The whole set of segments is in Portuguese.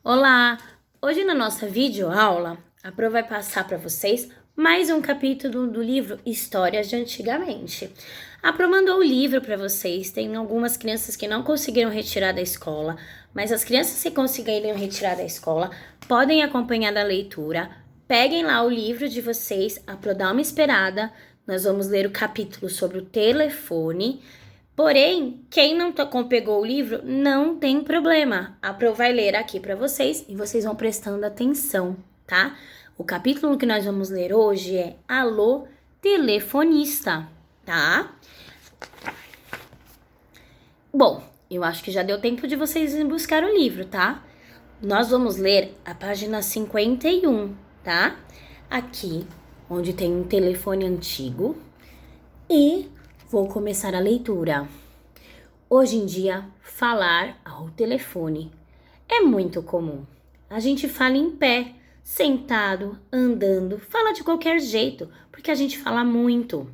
Olá! Hoje na nossa videoaula, a Pro vai passar para vocês mais um capítulo do livro Histórias de Antigamente. A Pro mandou o livro para vocês, tem algumas crianças que não conseguiram retirar da escola, mas as crianças que conseguiram retirar da escola podem acompanhar a leitura. Peguem lá o livro de vocês, a Pro dá uma esperada, nós vamos ler o capítulo sobre o telefone. Porém, quem não pegou o livro, não tem problema. A Pro vai ler aqui para vocês e vocês vão prestando atenção, tá? O capítulo que nós vamos ler hoje é Alô, Telefonista, tá? Bom, eu acho que já deu tempo de vocês irem buscar o livro, tá? Nós vamos ler a página 51, tá? Aqui, onde tem um telefone antigo e vou começar a leitura. Hoje em dia, falar ao telefone é muito comum. A gente fala em pé, sentado, andando, fala de qualquer jeito, porque a gente fala muito.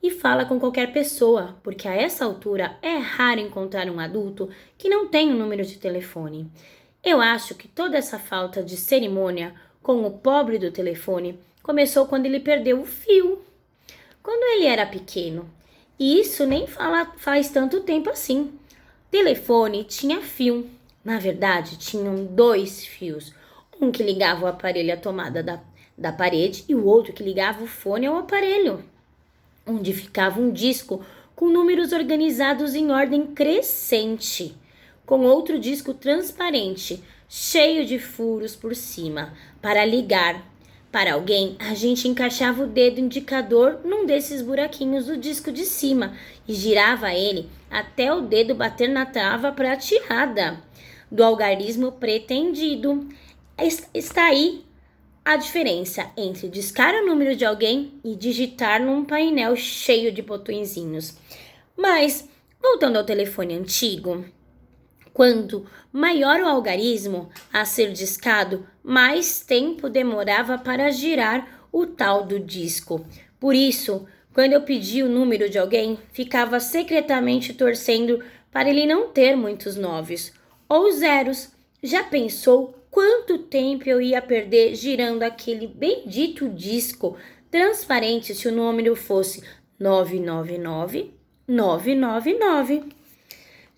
E fala com qualquer pessoa, porque a essa altura é raro encontrar um adulto que não tem um número de telefone. Eu acho que toda essa falta de cerimônia com o pobre do telefone começou quando ele perdeu o fio. Quando ele era pequeno. E isso nem faz tanto tempo assim. Telefone tinha fio. Na verdade, tinham dois fios. Um que ligava o aparelho à tomada da parede e o outro que ligava o fone ao aparelho, onde ficava um disco com números organizados em ordem crescente, com outro disco transparente, cheio de furos por cima, para ligar. Para alguém, a gente encaixava o dedo indicador num desses buraquinhos do disco de cima e girava ele até o dedo bater na trava prateada do algarismo pretendido. Está aí a diferença entre discar o número de alguém e digitar num painel cheio de botõezinhos. Mas, voltando ao telefone antigo, quanto maior o algarismo a ser discado, mais tempo demorava para girar o tal do disco. Por isso, quando eu pedia o número de alguém, ficava secretamente torcendo para ele não ter muitos noves ou zeros. Já pensou quanto tempo eu ia perder girando aquele bendito disco transparente se o número fosse 999 999?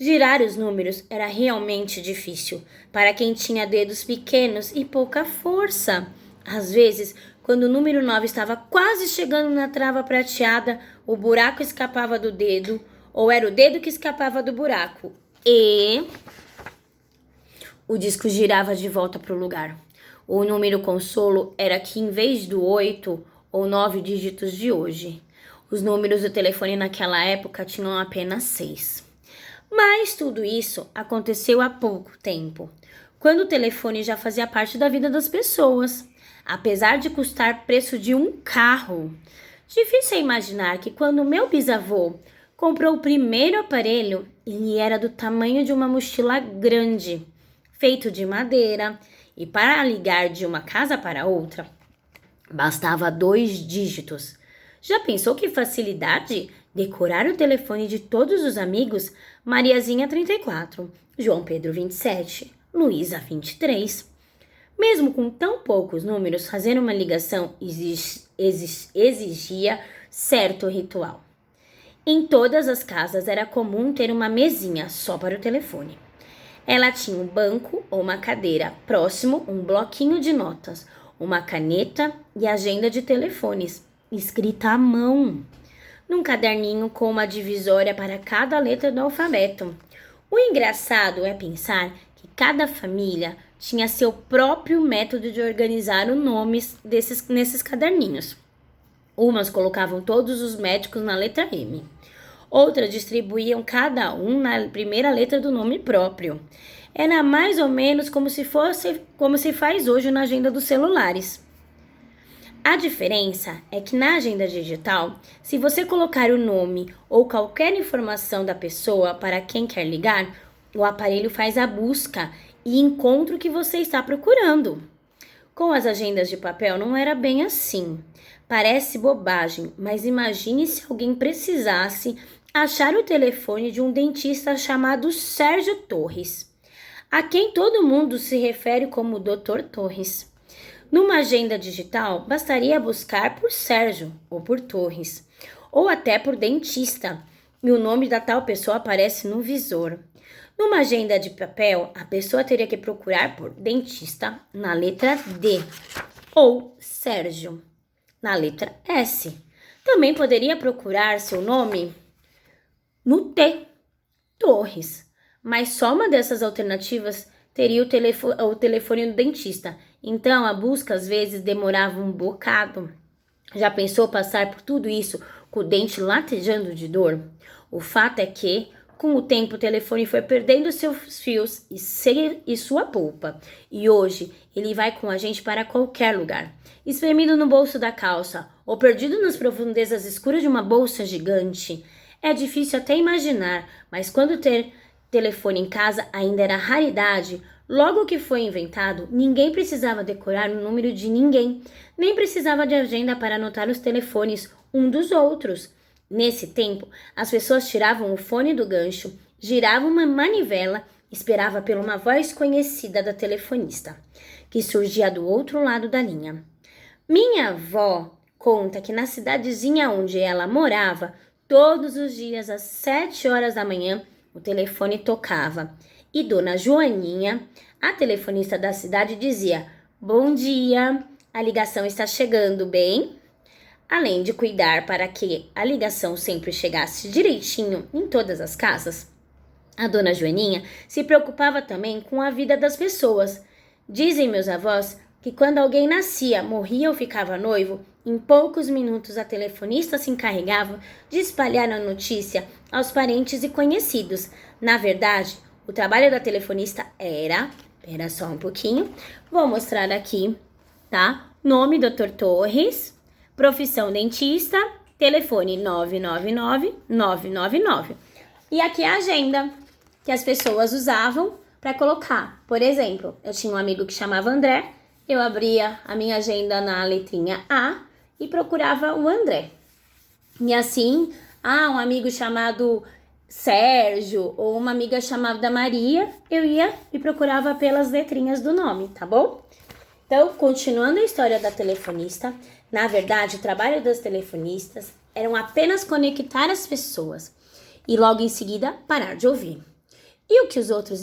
Girar os números era realmente difícil para quem tinha dedos pequenos e pouca força. Às vezes, quando o número 9 estava quase chegando na trava prateada, o buraco escapava do dedo, ou era o dedo que escapava do buraco, e o disco girava de volta para o lugar. O número consolo era que, em vez do 8 ou 9 dígitos de hoje, os números do telefone naquela época tinham apenas 6. Mas tudo isso aconteceu há pouco tempo, quando o telefone já fazia parte da vida das pessoas, apesar de custar preço de um carro. Difícil é imaginar que quando meu bisavô comprou o primeiro aparelho, ele era do tamanho de uma mochila grande, feito de madeira, e para ligar de uma casa para outra, bastava 2 dígitos. Já pensou que facilidade? Decorar o telefone de todos os amigos: Mariazinha 34, João Pedro 27, Luísa 23. Mesmo com tão poucos números, fazer uma ligação exigia certo ritual. Em todas as casas era comum ter uma mesinha só para o telefone. Ela tinha um banco ou uma cadeira, próximo um bloquinho de notas, uma caneta e agenda de telefones, escrita à mão, num caderninho com uma divisória para cada letra do alfabeto. O engraçado é pensar que cada família tinha seu próprio método de organizar os nomes nesses caderninhos. Umas colocavam todos os médicos na letra M. Outras distribuíam cada um na primeira letra do nome próprio. Era mais ou menos como se faz hoje na agenda dos celulares. A diferença é que na agenda digital, se você colocar o nome ou qualquer informação da pessoa para quem quer ligar, o aparelho faz a busca e encontra o que você está procurando. Com as agendas de papel não era bem assim. Parece bobagem, mas imagine se alguém precisasse achar o telefone de um dentista chamado Sérgio Torres. a quem todo mundo se refere como Dr. Torres. Numa agenda digital, bastaria buscar por Sérgio ou por Torres, ou até por dentista, e o nome da tal pessoa aparece no visor. Numa agenda de papel, a pessoa teria que procurar por dentista na letra D, ou Sérgio na letra S. Também poderia procurar seu nome no T, Torres, mas só uma dessas alternativas teria o telefone do dentista. Então, a busca às vezes demorava um bocado. Já pensou passar por tudo isso com o dente latejando de dor? O fato é que, com o tempo, o telefone foi perdendo seus fios e sua polpa. E hoje, ele vai com a gente para qualquer lugar. Espremido no bolso da calça ou perdido nas profundezas escuras de uma bolsa gigante. É difícil até imaginar, mas quando ter telefone em casa ainda era raridade, logo que foi inventado, ninguém precisava decorar o número de ninguém, nem precisava de agenda para anotar os telefones um dos outros. Nesse tempo, as pessoas tiravam o fone do gancho, giravam uma manivela, esperava por uma voz conhecida da telefonista, que surgia do outro lado da linha. Minha avó conta que na cidadezinha onde ela morava, todos os dias às 7 horas da manhã, o telefone tocava. E Dona Joaninha, a telefonista da cidade, dizia: "Bom dia, a ligação está chegando, bem?" Além de cuidar para que a ligação sempre chegasse direitinho em todas as casas, a Dona Joaninha se preocupava também com a vida das pessoas. Dizem meus avós que quando alguém nascia, morria ou ficava noivo, em poucos minutos a telefonista se encarregava de espalhar a notícia aos parentes e conhecidos. Na verdade, o trabalho da telefonista era... Espera só um pouquinho. Vou mostrar aqui, tá? Nome, Dr. Torres. Profissão, dentista. Telefone 999-999. E aqui é a agenda que as pessoas usavam para colocar. Por exemplo, eu tinha um amigo que chamava André. Eu abria a minha agenda na letrinha A e procurava o André. E assim, um amigo chamado Sérgio ou uma amiga chamada Maria, eu ia e procurava pelas letrinhas do nome, tá bom? Então, continuando a história da telefonista, na verdade, o trabalho das telefonistas era apenas conectar as pessoas e logo em seguida parar de ouvir. E o que os outros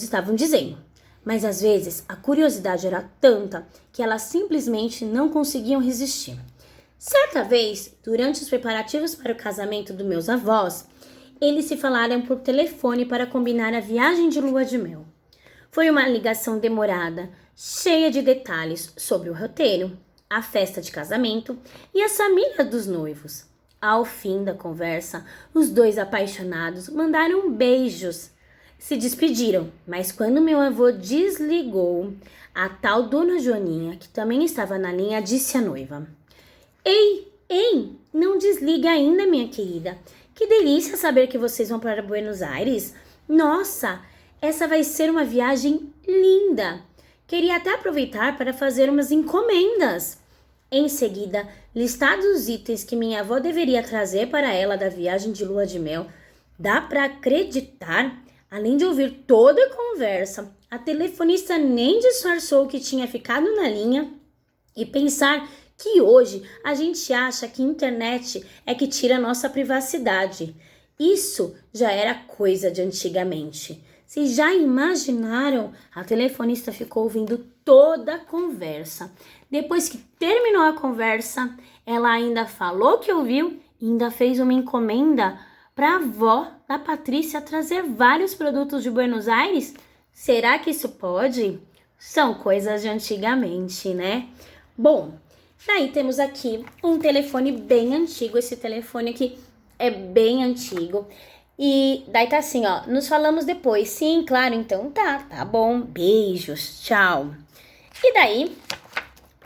estavam dizendo. Mas às vezes a curiosidade era tanta que elas simplesmente não conseguiam resistir. Certa vez, durante os preparativos para o casamento dos meus avós, eles se falaram por telefone para combinar a viagem de lua de mel. Foi uma ligação demorada, cheia de detalhes sobre o roteiro, a festa de casamento e as famílias dos noivos. Ao fim da conversa, os dois apaixonados mandaram beijos. Se despediram, mas quando meu avô desligou, a tal Dona Joaninha, que também estava na linha, disse à noiva: Ei, não desliga ainda, minha querida. Que delícia saber que vocês vão para Buenos Aires. Nossa, essa vai ser uma viagem linda. Queria até aproveitar para fazer umas encomendas." Em seguida, listados os itens que minha avó deveria trazer para ela da viagem de lua de mel. Dá para acreditar? Além de ouvir toda a conversa, a telefonista nem disfarçou que tinha ficado na linha e pensar que hoje a gente acha que a internet é que tira a nossa privacidade. Isso já era coisa de antigamente. Vocês já imaginaram? A telefonista ficou ouvindo toda a conversa. Depois que terminou a conversa, ela ainda falou que ouviu e ainda fez uma encomenda para a avó da Patrícia trazer vários produtos de Buenos Aires. Será que isso pode? São coisas de antigamente, né? Bom, daí temos aqui um telefone bem antigo. Esse telefone aqui é bem antigo. E daí tá assim, ó, nos falamos depois. Sim, claro, então tá bom. Beijos, tchau. E daí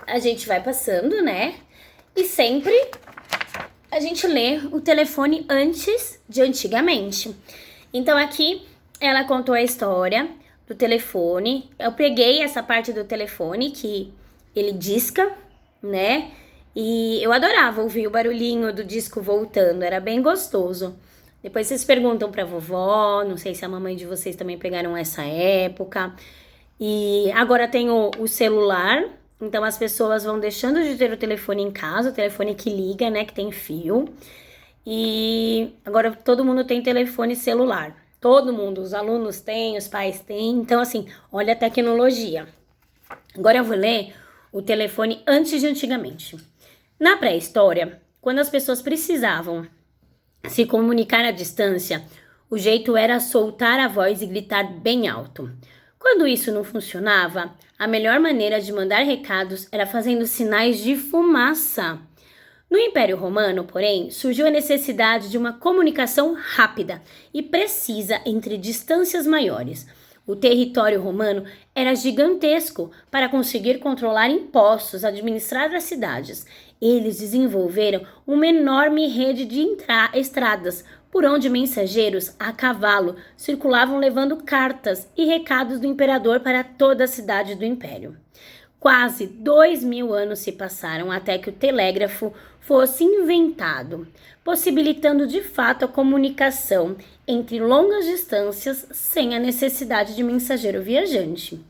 a gente vai passando, né? E sempre a gente lê o telefone antes de antigamente. Então aqui ela contou a história do telefone. Eu peguei essa parte do telefone que ele disca, né? E eu adorava ouvir o barulhinho do disco voltando, era bem gostoso. Depois vocês perguntam pra vovó, não sei se a mamãe de vocês também pegaram essa época. E agora tem o celular, então as pessoas vão deixando de ter o telefone em casa, o telefone que liga, né, que tem fio. E agora todo mundo tem telefone celular. Todo mundo, os alunos têm, os pais têm. Então, assim, olha a tecnologia. Agora eu vou ler o telefone antes de antigamente. Na pré-história, quando as pessoas precisavam se comunicar à distância, o jeito era soltar a voz e gritar bem alto. Quando isso não funcionava, a melhor maneira de mandar recados era fazendo sinais de fumaça. No Império Romano, porém, surgiu a necessidade de uma comunicação rápida e precisa entre distâncias maiores. O território romano era gigantesco para conseguir controlar impostos, administrar as cidades. Eles desenvolveram uma enorme rede de estradas, por onde mensageiros a cavalo circulavam levando cartas e recados do imperador para toda a cidade do império. Quase 2000 anos se passaram até que o telégrafo fosse inventado, possibilitando de fato a comunicação entre longas distâncias sem a necessidade de mensageiro viajante.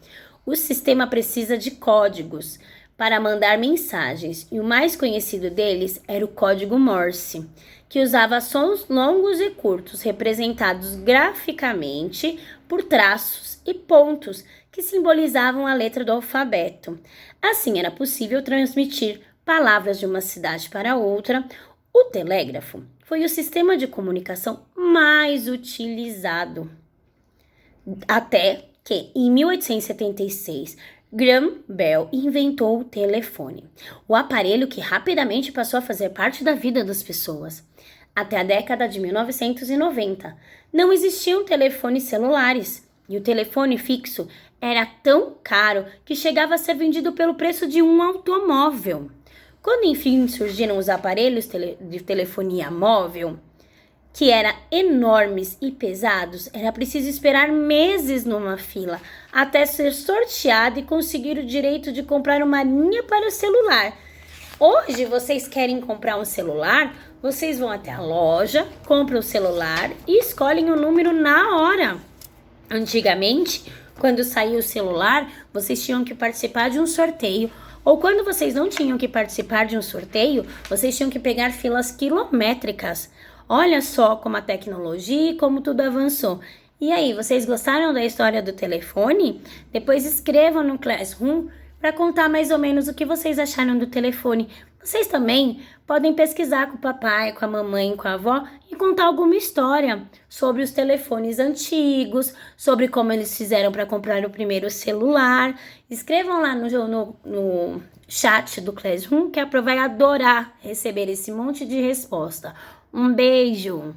O sistema precisa de códigos para mandar mensagens, e o mais conhecido deles era o código Morse, que usava sons longos e curtos representados graficamente por traços e pontos que simbolizavam a letra do alfabeto. Assim era possível transmitir palavras de uma cidade para outra. O telégrafo foi o sistema de comunicação mais utilizado até que, em 1876, Graham Bell inventou o telefone, o aparelho que rapidamente passou a fazer parte da vida das pessoas. Até a década de 1990, não existiam telefones celulares e o telefone fixo era tão caro que chegava a ser vendido pelo preço de um automóvel. Quando enfim surgiram os aparelhos de telefonia móvel, que eram enormes e pesados, era preciso esperar meses numa fila até ser sorteado e conseguir o direito de comprar uma linha para o celular. Hoje, vocês querem comprar um celular, vocês vão até a loja, compram o celular e escolhem o número na hora. Antigamente, quando saiu o celular, vocês tinham que participar de um sorteio. Ou quando vocês não tinham que participar de um sorteio, vocês tinham que pegar filas quilométricas. Olha só como a tecnologia e como tudo avançou. E aí, vocês gostaram da história do telefone? Depois escrevam no Classroom para contar mais ou menos o que vocês acharam do telefone. Vocês também podem pesquisar com o papai, com a mamãe, com a avó e contar alguma história sobre os telefones antigos, sobre como eles fizeram para comprar o primeiro celular. Escrevam lá no chat do Classroom, que a Pro vai adorar receber esse monte de resposta. Um beijo!